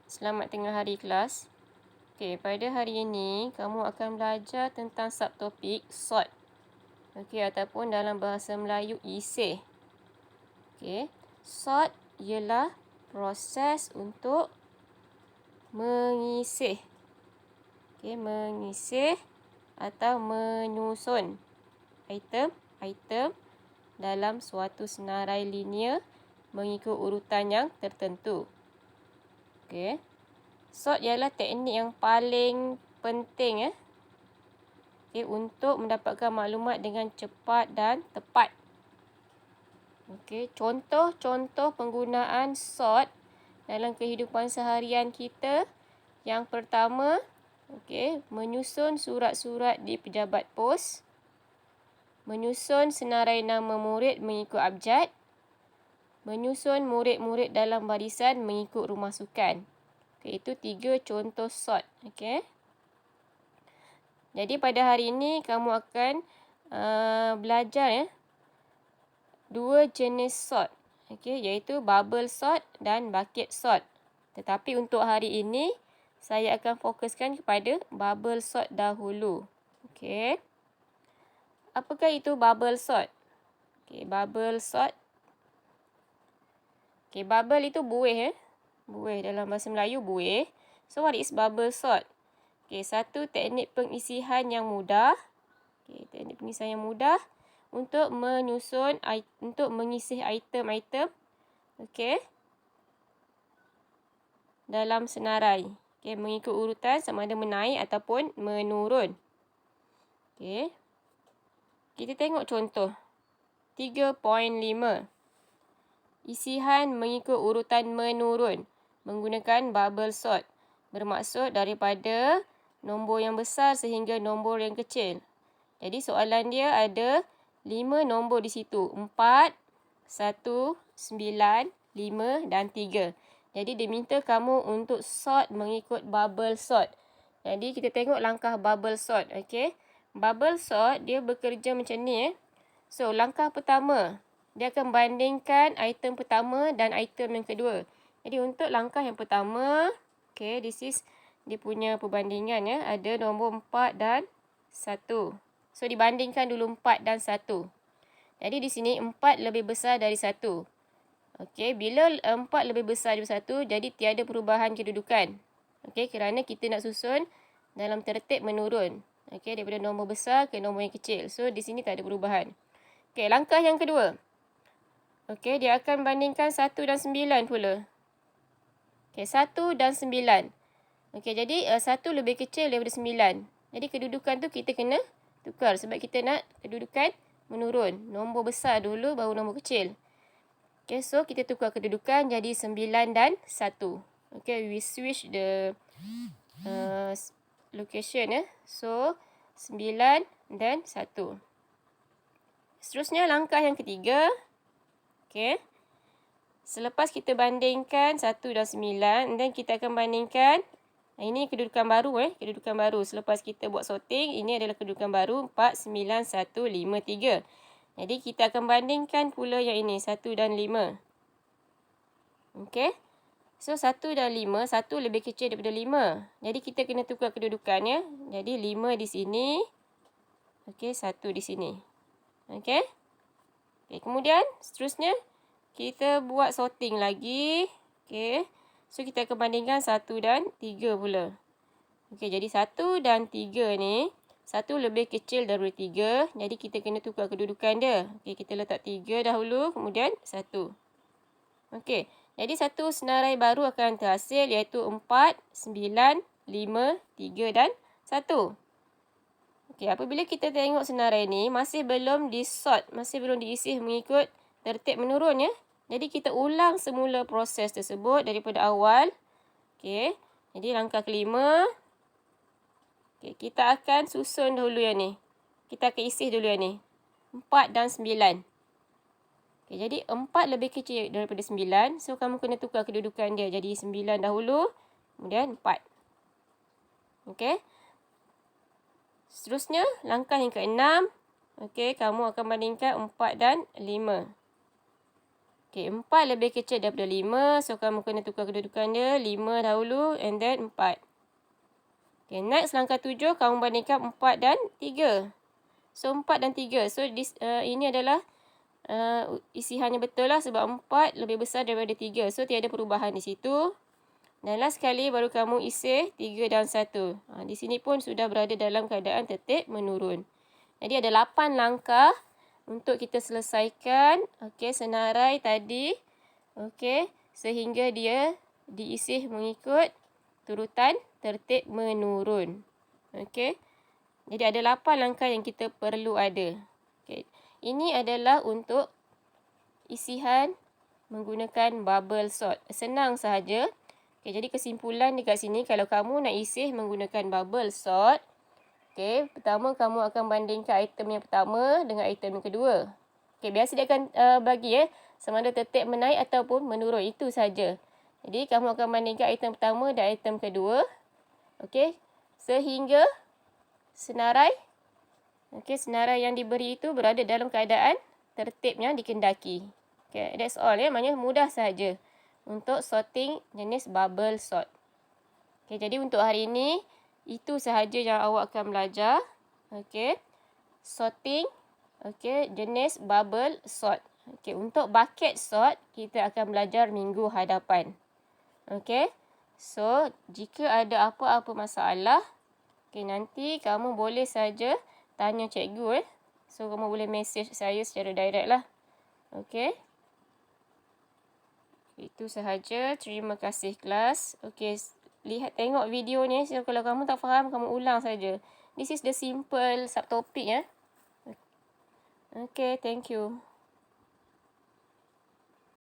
Selamat tengah hari kelas. Okey, pada hari ini kamu akan belajar tentang subtopik sort. Okey, ataupun dalam bahasa Melayu isih. Okey, sort ialah proses untuk mengisih. Okey, mengisih atau menyusun item-item dalam suatu senarai linear mengikut urutan yang tertentu. Okey. Sort ialah teknik yang paling penting untuk mendapatkan maklumat dengan cepat dan tepat. Okey, contoh-contoh penggunaan sort dalam kehidupan seharian kita. Yang pertama, menyusun surat-surat di pejabat pos. Menyusun senarai nama murid mengikut abjad. Menyusun murid-murid dalam barisan mengikut rumah sukan. Okey, itu 3 contoh sort. Okey. Jadi pada hari ini kamu akan belajar 2 jenis sort. Okey, iaitu bubble sort dan bucket sort. Tetapi untuk hari ini saya akan fokuskan kepada bubble sort dahulu. Okey. Apakah itu bubble sort? Okey, bubble sort. Okey, bubble itu buih Buih dalam bahasa Melayu buih. So what is bubble sort? Okey, satu teknik pengisihan yang mudah. Okey, teknik pengisihan yang mudah untuk mengisi item-item dalam senarai. Okey, mengikut urutan sama ada menaik ataupun menurun. Okey. Kita tengok contoh. 3.5. Isihan mengikut urutan menurun menggunakan bubble sort. Bermaksud daripada nombor yang besar sehingga nombor yang kecil. Jadi soalan dia ada 5 nombor di situ. 4, 1, 9, 5 dan 3. Jadi dia minta kamu untuk sort mengikut bubble sort. Jadi kita tengok langkah bubble sort. Okey. Bubble sort dia bekerja macam ni. So langkah pertama, dia akan bandingkan item pertama dan item yang kedua. Jadi untuk langkah yang pertama, this is dia punya perbandingan ada nombor 4 dan 1. So dibandingkan dulu 4 dan 1. Jadi di sini 4 lebih besar dari 1. Okey, bila 4 lebih besar dari 1, jadi tiada perubahan kedudukan. Okey, kerana kita nak susun dalam tertib menurun. Okey, daripada nombor besar ke nombor yang kecil. So di sini tak ada perubahan. Okey, langkah yang kedua. Okey, dia akan bandingkan 1 dan 9 pula. Okey, 1 dan 9. Okey, jadi 1 lebih kecil daripada 9. Jadi kedudukan tu kita kena tukar sebab kita nak kedudukan menurun. Nombor besar dulu baru nombor kecil. Okey, so kita tukar kedudukan jadi 9 dan 1. Okey, we switch the location So 9 dan 1. Seterusnya langkah yang ketiga. Okey. Selepas kita bandingkan 1 dan 9, dan kita akan bandingkan, ini kedudukan baru kedudukan baru. Selepas kita buat sorting, ini adalah kedudukan baru 4, 9, 1, 5, 3. Jadi kita akan bandingkan pula yang ini 1 dan 5. Okey. So 1 dan 5, 1 lebih kecil daripada 5. Jadi kita kena tukar kedudukannya. Jadi 5 di sini. Okey, 1 di sini. Okey. Okey, kemudian seterusnya kita buat sorting lagi. Okey. So kita akan bandingkan 1 dan 3 pula. Okey, jadi 1 dan 3 ni 1 lebih kecil daripada 3. Jadi kita kena tukar kedudukan dia. Okey, kita letak 3 dahulu, kemudian 1. Okey, jadi satu senarai baru akan terhasil iaitu 4, 9, 5, 3 dan 1. Okey, apabila kita tengok senarai ni masih belum di-sort, masih belum diisi mengikut tertib menurun Jadi kita ulang semula proses tersebut daripada awal. Okey, jadi langkah kelima. Okey, kita akan susun dahulu yang ni. Kita akan isi dulu yang ni. 4 dan 9. Okey, jadi 4 lebih kecil daripada 9. So kamu kena tukar kedudukan dia. Jadi 9 dahulu, kemudian 4. Okey. Seterusnya, langkah yang ke-6. Okey, kamu akan bandingkan 4 dan 5. Okay, 4 lebih kecil daripada 5. So, kamu kena tukar kedudukan dia. 5 dahulu and then 4. Okay, next langkah 7. Kamu bandingkan 4 dan 3. So, 4 dan 3. So, ini adalah isihannya betul lah sebab 4 lebih besar daripada 3. So, tiada perubahan di situ. Dan last sekali baru kamu isi 3 dan 1. Di sini pun sudah berada dalam keadaan tertib menurun. Jadi, ada 8 langkah untuk kita selesaikan senarai tadi. Sehingga dia diisi mengikut turutan tertib menurun. Jadi ada 8 langkah yang kita perlu ada. Ini adalah untuk isihan menggunakan bubble sort. Senang sahaja. Jadi kesimpulan dekat sini, kalau kamu nak isi menggunakan bubble sort, pertama kamu akan bandingkan item yang pertama dengan item yang kedua. Biasa dia akan bagi sama ada tertib menaik ataupun menurun. Itu saja. Jadi kamu akan bandingkan item pertama dan item kedua. Sehingga senarai yang diberi itu berada dalam keadaan tertibnya dikendaki. That's all maknanya mudah saja untuk sorting jenis bubble sort. Jadi untuk hari ini itu sahaja yang awak akan belajar. Sorting jenis bubble sort. Untuk bucket sort kita akan belajar minggu hadapan. So jika ada apa-apa masalah, nanti kamu boleh saja tanya cikgu. So kamu boleh message saya secara direct lah. Itu sahaja. Terima kasih kelas. Tengok video ni. So, kalau kamu tak faham, kamu ulang saja. This is the simple subtopic. Thank you.